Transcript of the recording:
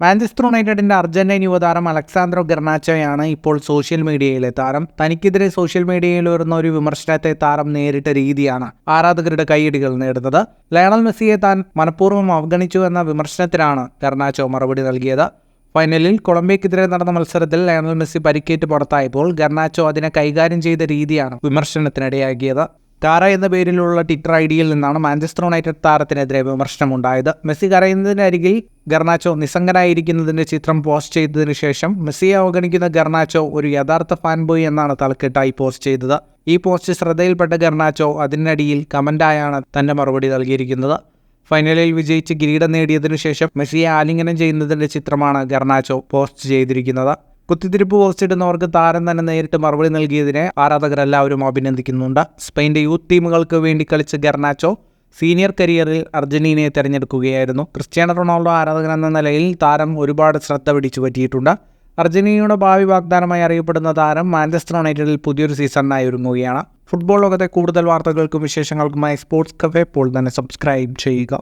Manchester യുണൈറ്റഡിന്റെ Argentine യുവതാരം അലക്സാന്ദ്രോ ഗർനാച്ചോയാണ് ഇപ്പോൾ സോഷ്യൽ മീഡിയയിലെ താരം. തനിക്കെതിരെ സോഷ്യൽ മീഡിയയിൽ ഉയർന്ന ഒരു വിമർശനത്തെ താരം നേരിട്ട രീതിയാണ് ആരാധകരുടെ കൈയടികൾ നേടുന്നത്. ലയണൽ മെസ്സിയെ താൻ മനഃപൂർവ്വം അവഗണിച്ചു എന്ന വിമർശനത്തിനാണ് ഗർനാച്ചോ മറുപടി നൽകിയത്. ഫൈനലിൽ കൊളംബിയക്കെതിരെ നടന്ന മത്സരത്തിൽ ലയണൽ മെസ്സി പരിക്കേറ്റ് പുറത്തായപ്പോൾ ഗർനാച്ചോ അതിനെ കൈകാര്യം ചെയ്ത രീതിയാണ് വിമർശനത്തിനിടയാക്കിയത്. കാര എന്ന പേരിലുള്ള ട്വിറ്റർ ഐഡിയിൽ നിന്നാണ് മാഞ്ചസ്റ്റർ യുണൈറ്റഡ് താരത്തിനെതിരെ വിമർശനമുണ്ടായത്. മെസ്സി കരയുന്നതിനരികിൽ ഗർനാച്ചോ നിസ്സംഗനായിരിക്കുന്നതിന്റെ ചിത്രം പോസ്റ്റ് ചെയ്തതിനു ശേഷം മെസ്സിയെ അവഗണിക്കുന്ന ഗർനാച്ചോ ഒരു യഥാർത്ഥ ഫാൻ ബോയ് എന്നാണ് തലക്കെട്ടായി പോസ്റ്റ് ചെയ്തത്. ഈ പോസ്റ്റ് ശ്രദ്ധയിൽപ്പെട്ട ഗർനാച്ചോ അതിനടിയിൽ കമന്റായാണ് തന്റെ മറുപടി നൽകിയിരിക്കുന്നത്. ഫൈനലിൽ വിജയിച്ച് കിരീടം നേടിയതിനു ശേഷം മെസ്സിയെ ആലിംഗനം ചെയ്യുന്നതിന്റെ ചിത്രമാണ് ഗർനാച്ചോ പോസ്റ്റ് ചെയ്തിരിക്കുന്നത്. കുത്തിത്തിരിപ്പ് പോസ്റ്റിടുന്നവർക്ക് താരം തന്നെ നേരിട്ട് മറുപടി നൽകിയതിനെ ആരാധകരെല്ലാവരും അഭിനന്ദിക്കുന്നുണ്ട്. സ്പെയിൻ്റെ യൂത്ത് ടീമുകൾക്ക് വേണ്ടി കളിച്ച ഗർനാച്ചോ സീനിയർ കരിയറിൽ അർജന്റീനയെ തിരഞ്ഞെടുക്കുകയായിരുന്നു. ക്രിസ്ത്യാനോ റൊണാൾഡോ ആരാധകൻ എന്ന നിലയിൽ താരം ഒരുപാട് ശ്രദ്ധ പിടിച്ചു പറ്റിയിട്ടുണ്ട്. അർജന്റീനയുടെ ഭാവി വാഗ്ദാനമായി അറിയപ്പെടുന്ന താരം മാഞ്ചസ്റ്റർ യുണൈറ്റഡിൽ പുതിയൊരു സീസണിനായി ഒരുങ്ങുകയാണ്. ഫുട്ബോൾ ലോകത്തെ കൂടുതൽ വാർത്തകൾക്കും വിശേഷങ്ങൾക്കുമായി സ്പോർട്സ് കഫേ ഇപ്പോൾ തന്നെ സബ്സ്ക്രൈബ് ചെയ്യുക.